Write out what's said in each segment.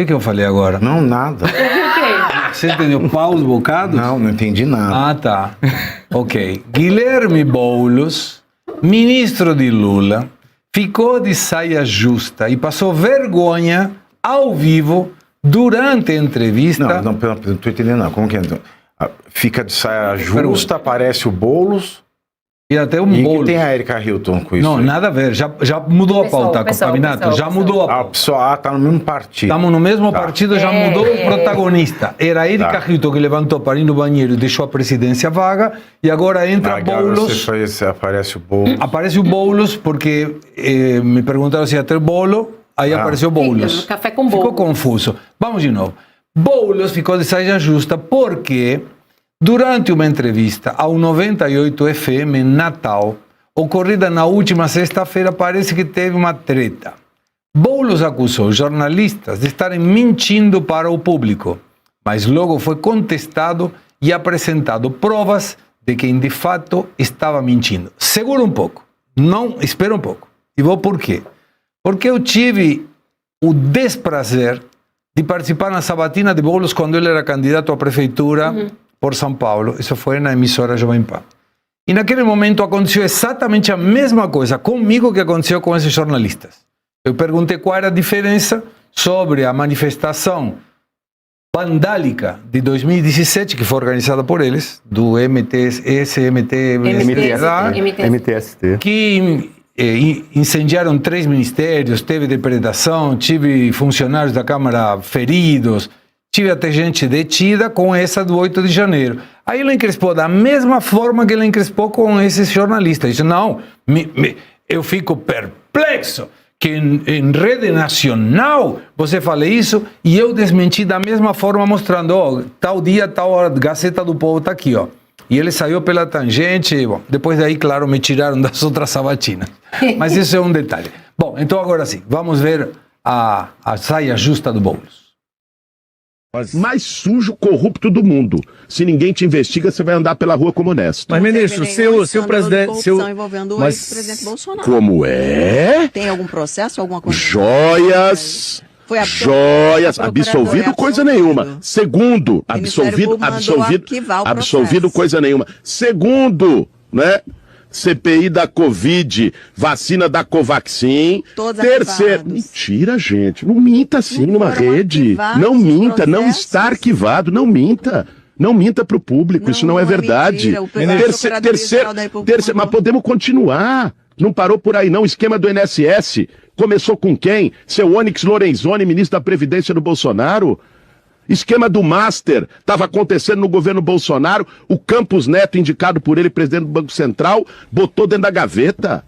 que eu falei agora? Não, nada. Você entendeu? Paus Bocados? Não entendi nada. Ah, tá. Ok. Guilherme Boulos, ministro de Lula, ficou de saia justa e passou vergonha ao vivo durante a entrevista. Não estou entendendo não. Como que é? Fica de saia justa, aparece o Boulos. E até um E Boulos. que tem a Erika Hilton com isso? Não, nada a ver. Já mudou a pauta, Pavinato. Já mudou a pauta. A pessoa tá no mesmo partido. Estamos no mesmo partido, já mudou o protagonista. Era a Erika Hilton que levantou para ir no banheiro e deixou a presidência vaga, e agora entra Boulos. Aparece o Boulos. Aparece o Boulos porque me perguntaram se ia ter bolo, aí apareceu Boulos. Café com bolo. Ficou confuso. Vamos de novo. Boulos ficou de saia justa porque, durante uma entrevista ao 98 FM em Natal, ocorrida na última sexta-feira, parece que teve uma treta. Boulos acusou jornalistas de estarem mentindo para o público, mas logo foi contestado e apresentado provas de quem de fato estava mentindo. Segura um pouco. Não, espera um pouco. E vou por quê? Porque eu tive o desprazer de participar na sabatina de Boulos quando ele era candidato à prefeitura por São Paulo. Isso foi na emissora Jovem Pan. E naquele momento aconteceu exatamente a mesma coisa comigo que aconteceu com esses jornalistas. Eu perguntei qual era a diferença sobre a manifestação vandálica de 2017, que foi organizada por eles, do MTST. Que incendiaram 3 ministérios, teve depredação, tive funcionários da Câmara feridos, tive até gente detida com essa do 8 de janeiro. Aí ele encrespou da mesma forma que ele encrespou com esses jornalistas. Disse, não, eu fico perplexo que em rede nacional você fala isso, e eu desmenti da mesma forma mostrando, ó, tal dia, tal hora, Gazeta do Povo está aqui, ó. E ele saiu pela tangente, bom, depois daí, claro, me tiraram das outras sabatinas. Mas isso é um detalhe. Bom, então agora sim, vamos ver a saia justa do Boulos. Mais sujo, corrupto do mundo. Se ninguém te investiga, você vai andar pela rua como honesto. Mas, ministro, seu presidente... envolvendo o ex-presidente Bolsonaro. Como é? Tem algum processo, alguma coisa? Joias... Foi Joias, absolvido coisa nenhuma. Segundo, absolvido coisa nenhuma. Segundo, né? CPI da Covid, vacina da Covaxin. Terceiro, mentira, gente. Não minta assim numa rede. Não minta, não está arquivado, não minta. Não minta para o público, isso não é verdade. Terceiro, mas podemos continuar. Não parou por aí não, esquema do INSS. Começou com quem? Seu Onyx Lorenzoni, ministro da Previdência do Bolsonaro? Esquema do Master, estava acontecendo no governo Bolsonaro, o Campos Neto, indicado por ele, presidente do Banco Central, botou dentro da gaveta.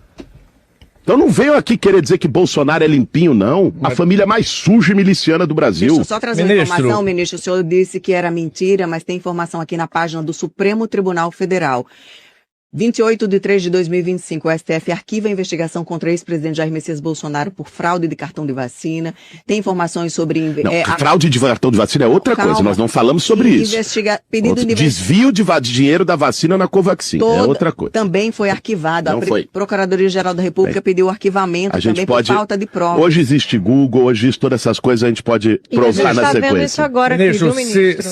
Então não venham aqui querer dizer que Bolsonaro é limpinho, não. A família mais suja e miliciana do Brasil. Deixa eu só trazer uma informação, ministro. O senhor disse que era mentira, mas tem informação aqui na página do Supremo Tribunal Federal. 28 de 3 de 2025, o STF arquiva a investigação contra o ex-presidente Jair Messias Bolsonaro por fraude de cartão de vacina. Tem informações sobre... fraude de cartão de vacina é outra coisa, nós não falamos sobre isso. Desvio de dinheiro da vacina na Covaxin, é outra coisa. Também foi arquivado. Não foi. Procuradoria-Geral da República pediu o arquivamento também por falta de prova. Hoje existe Google, hoje existe todas essas coisas, a gente pode provar na sequência. A gente tá vendo isso agora aqui, viu, ministro?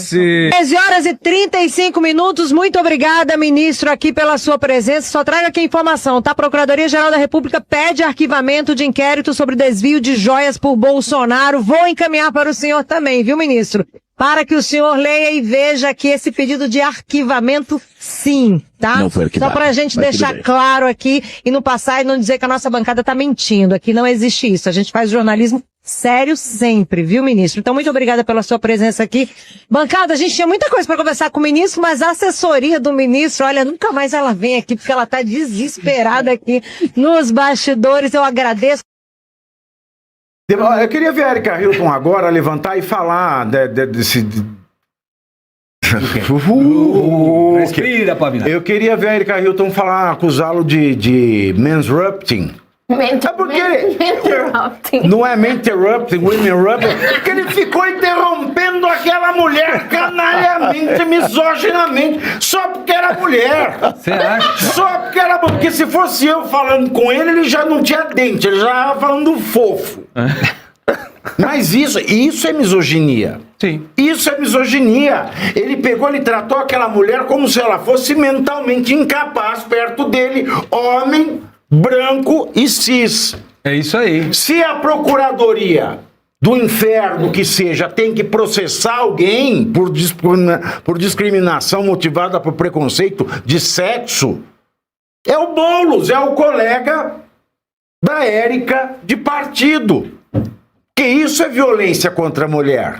13h35, muito obrigada, ministro, aqui pela sua presença. Só traga aqui a informação, tá? A Procuradoria-Geral da República pede arquivamento de inquérito sobre desvio de joias por Bolsonaro. Vou encaminhar para o senhor também, viu, ministro? Para que o senhor leia e veja aqui esse pedido de arquivamento, sim, tá? Não foi arquivado. Só pra gente deixar claro aqui e não passar e não dizer que a nossa bancada tá mentindo. Aqui não existe isso. A gente faz jornalismo sério sempre, viu, ministro? Então, muito obrigada pela sua presença aqui. Bancada, a gente tinha muita coisa para conversar com o ministro, mas a assessoria do ministro, olha, nunca mais ela vem aqui, porque ela tá desesperada aqui nos bastidores. Eu agradeço. Eu queria ver a Erika Hilton agora levantar e falar desse... Respira, Pavinato. Eu queria ver a Erika Hilton falar, acusá-lo de mansrupting. Não é interrupting, porque ele ficou interrompendo aquela mulher canalhamente, misoginamente, só porque era mulher. Você acha? Só porque era... Porque se fosse eu falando com ele, ele já não tinha dente, ele já estava falando fofo. Mas isso é misoginia. Sim. Isso é misoginia. Ele tratou aquela mulher como se ela fosse mentalmente incapaz perto dele, homem, branco e cis. É isso aí. Se a procuradoria do inferno que seja tem que processar alguém por discriminação motivada por preconceito de sexo, é o Boulos, é o colega da Érica de partido. Que isso é violência contra a mulher.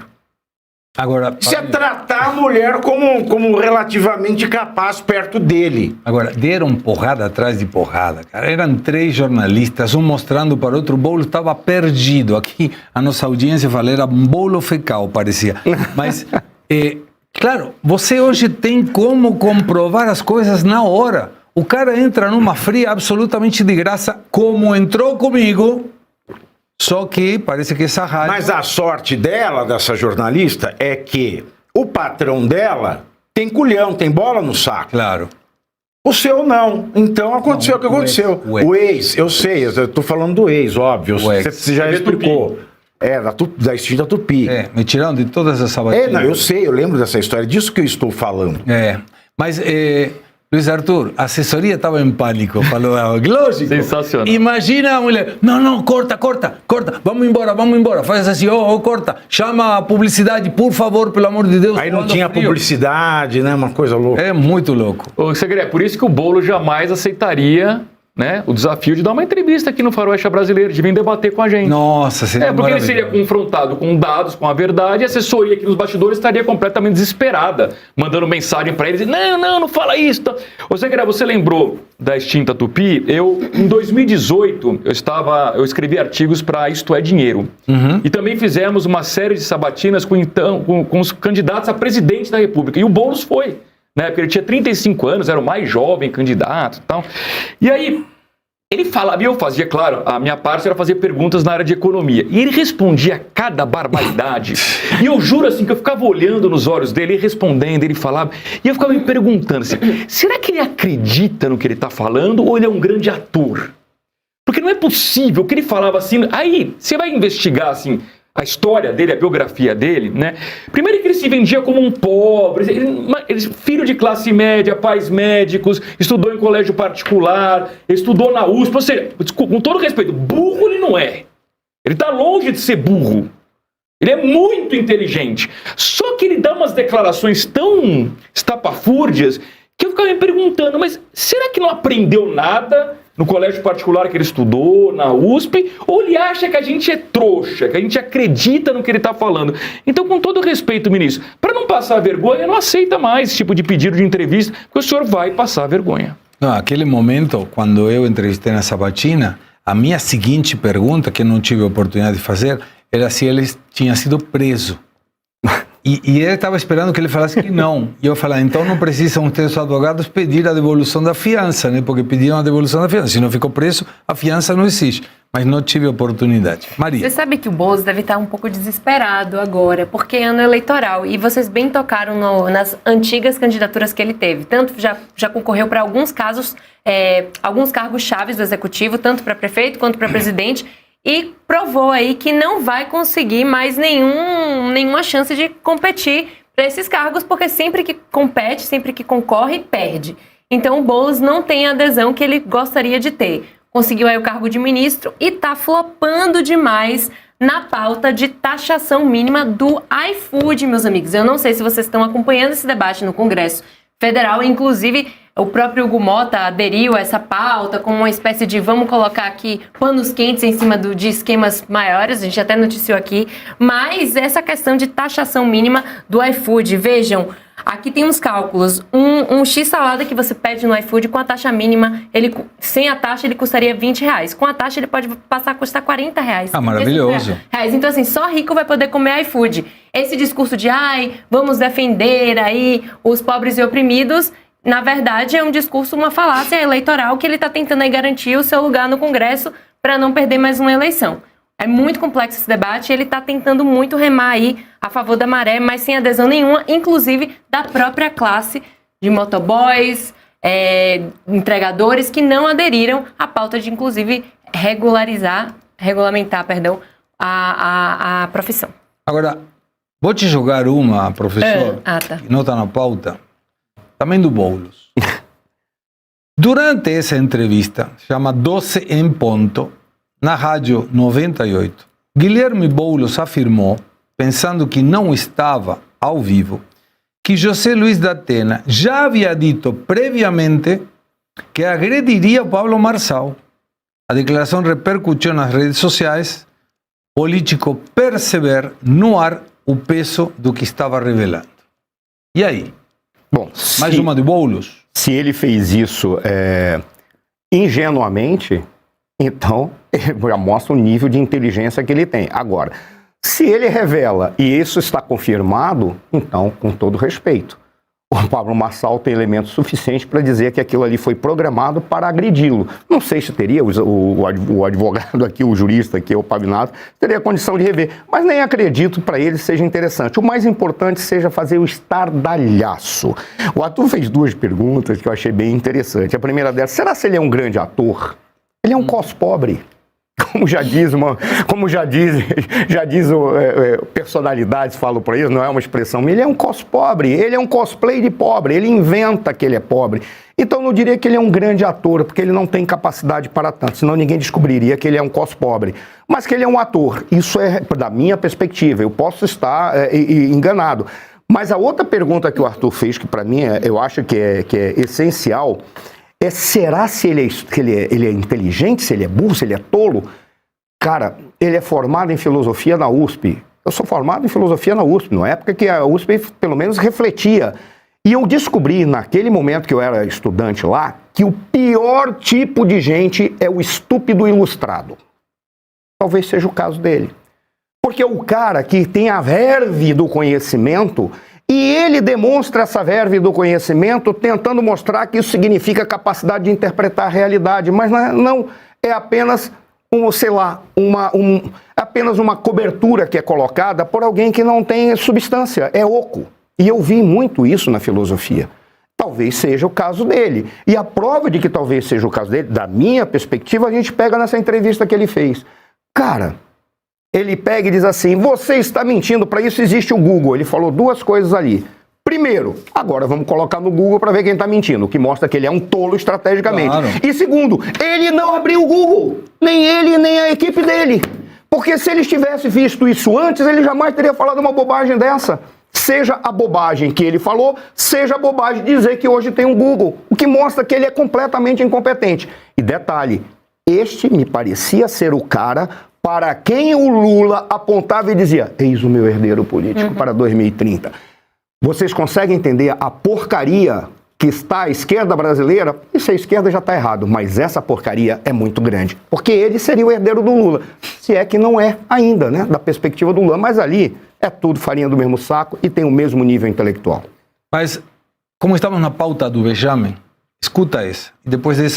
Agora, Isso é tratar a mulher como relativamente capaz perto dele. Agora, deram porrada atrás de porrada, cara. Eram 3 jornalistas, um mostrando para o outro. O bolo estava perdido. Aqui, a nossa audiência fala, era um bolo fecal, parecia. Mas, claro, você hoje tem como comprovar as coisas na hora. O cara entra numa fria absolutamente de graça, como entrou comigo. Só que parece que essa rádio... Mas a sorte dela, dessa jornalista, é que o patrão dela tem culhão, tem bola no saco. Claro. O seu não. Então aconteceu o que aconteceu. O ex. Eu sei, eu tô falando do ex, óbvio. Você já explicou. Da extinta Tupi. Me tiraram de todas as sabatinas. Não, eu sei, eu lembro dessa história, disso que eu estou falando. Mas... Luiz Arthur, a assessoria estava em pânico, falou, lógico. Sensacional. Imagina a mulher, não, corta, vamos embora, faz assim, corta, chama a publicidade, por favor, pelo amor de Deus. Aí não tinha publicidade, né, uma coisa louca. É muito louco. Ô, Segre, por isso que o Boulos jamais aceitaria, né, o desafio de dar uma entrevista aqui no Faroeste Brasileiro, de vir debater com a gente. Nossa, seria porque ele seria confrontado com dados, com a verdade, e a assessoria aqui nos bastidores estaria completamente desesperada, mandando mensagem para ele, não fala isso. Ô, Segre, você lembrou da extinta Tupi? Em 2018, eu escrevi artigos para Isto é Dinheiro. E também fizemos uma série de sabatinas com os candidatos a presidente da República. E o Boulos foi. Né, porque ele tinha 35 anos, era o mais jovem candidato e tal. E aí, ele falava, e eu fazia, claro, a minha parte era fazer perguntas na área de economia. E ele respondia cada barbaridade. E eu juro assim que eu ficava olhando nos olhos dele, ele respondendo, ele falava. E eu ficava me perguntando assim, será que ele acredita no que ele está falando ou ele é um grande ator? Porque não é possível que ele falava assim. Aí, você vai investigar assim... a história dele, a biografia dele, né? Primeiro que ele se vendia como um pobre, ele, filho de classe média, pais médicos, estudou em colégio particular, estudou na USP, ou seja, com todo respeito, burro ele não é. Ele está longe de ser burro. Ele é muito inteligente. Só que ele dá umas declarações tão estapafúrdias que eu ficava me perguntando, mas será que não aprendeu nada no colégio particular que ele estudou, na USP, ou ele acha que a gente é trouxa, que a gente acredita no que ele está falando? Então, com todo respeito, ministro, para não passar vergonha, não aceita mais esse tipo de pedido de entrevista, porque o senhor vai passar vergonha. Não, naquele momento, quando eu entrevistei na Sabatina, a minha seguinte pergunta, que eu não tive a oportunidade de fazer, era se ele tinha sido preso. E ele estava esperando que ele falasse que não. E eu falei, então não precisam os advogados pedir a devolução da fiança, né? Porque pediram a devolução da fiança. Se não ficou preso, a fiança não existe. Mas não tive oportunidade. Maria. Você sabe que o Boulos deve estar um pouco desesperado agora, porque é ano eleitoral. E vocês bem tocaram nas antigas candidaturas que ele teve. Tanto já concorreu para alguns casos, alguns cargos chaves do executivo, tanto para prefeito quanto para presidente. E provou aí que não vai conseguir mais nenhuma chance de competir para esses cargos, porque sempre que compete, sempre que concorre, perde. Então o Boulos não tem a adesão que ele gostaria de ter. Conseguiu aí o cargo de ministro e está flopando demais na pauta de taxação mínima do iFood, meus amigos. Eu não sei se vocês estão acompanhando esse debate no Congresso Federal, inclusive o próprio Hugo Mota aderiu a essa pauta como uma espécie de vamos colocar aqui panos quentes em cima de esquemas maiores, a gente até noticiou aqui, mas essa questão de taxação mínima do iFood, vejam, aqui tem uns cálculos, um x-salada que você pede no iFood com a taxa mínima, sem a taxa ele custaria R$20, com a taxa ele pode passar a custar R$40. Ah, maravilhoso. Então assim, só rico vai poder comer iFood. Esse discurso de, vamos defender aí os pobres e oprimidos, na verdade, é um discurso, uma falácia eleitoral que ele está tentando aí garantir o seu lugar no Congresso para não perder mais uma eleição. É muito complexo esse debate e ele está tentando muito remar aí a favor da maré, mas sem adesão nenhuma, inclusive da própria classe de motoboys, regulamentar, a profissão. Agora, vou te jogar uma, professor, tá. que não está na pauta, também do Boulos. Durante essa entrevista, chama 12 em ponto, na Rádio 98, Guilherme Boulos afirmou, pensando que não estava ao vivo, que José Luiz da Atena já havia dito previamente que agrediria o Pablo Marçal. A declaração repercutiu nas redes sociais, o político perceber no ar o peso do que estava revelando. E aí? Bom, Mais uma de Boulos? Se ele fez isso ingenuamente, então já mostra o nível de inteligência que ele tem. Agora, se ele revela e isso está confirmado, então, com todo respeito, o Pablo Marçal tem elementos suficientes para dizer que aquilo ali foi programado para agredi-lo. Não sei se teria o advogado aqui, o jurista aqui, o Pavinato, teria condição de rever, mas nem acredito para ele seja interessante. O mais importante seja fazer o estardalhaço. O Arthur fez duas perguntas que eu achei bem interessante. A primeira delas, será que ele é um grande ator? Ele é um cos-pobre. Como já diz personalidades falam por isso, não é uma expressão, ele é um cos-pobre, ele é um cosplay de pobre, ele inventa que ele é pobre. Então não diria que ele é um grande ator, porque ele não tem capacidade para tanto, senão ninguém descobriria que ele é um cos-pobre. Mas que ele é um ator, isso é da minha perspectiva, eu posso estar enganado. Mas a outra pergunta que o Arthur fez, que para mim eu acho que é essencial, será se ele é inteligente, se ele é burro, se ele é tolo? Cara, ele é formado em filosofia na USP. Eu sou formado em filosofia na USP, na época que a USP pelo menos refletia. E eu descobri, naquele momento que eu era estudante lá, que o pior tipo de gente é o estúpido ilustrado. Talvez seja o caso dele. Porque o cara que tem a verve do conhecimento... E ele demonstra essa verve do conhecimento tentando mostrar que isso significa capacidade de interpretar a realidade, mas não é apenas apenas uma cobertura que é colocada por alguém que não tem substância, é oco. E eu vi muito isso na filosofia. Talvez seja o caso dele. E a prova de que talvez seja o caso dele, da minha perspectiva, a gente pega nessa entrevista que ele fez. Cara... Ele pega e diz assim, você está mentindo, para isso existe o Google. Ele falou duas coisas ali. Primeiro, agora vamos colocar no Google para ver quem está mentindo, o que mostra que ele é um tolo estrategicamente. Claro. E segundo, ele não abriu o Google, nem ele, nem a equipe dele. Porque se ele tivesse visto isso antes, ele jamais teria falado uma bobagem dessa. Seja a bobagem que ele falou, seja a bobagem de dizer que hoje tem um Google, o que mostra que ele é completamente incompetente. E detalhe, este me parecia ser o cara... para quem o Lula apontava e dizia, eis o meu herdeiro político para 2030. Vocês conseguem entender a porcaria que está à esquerda brasileira? Isso a esquerda já está errado, mas essa porcaria é muito grande. Porque ele seria o herdeiro do Lula. Se é que não é ainda, né? Da perspectiva do Lula. Mas ali é tudo farinha do mesmo saco e tem o mesmo nível intelectual. Mas, como estamos na pauta do vexame, escuta essa. E depois desse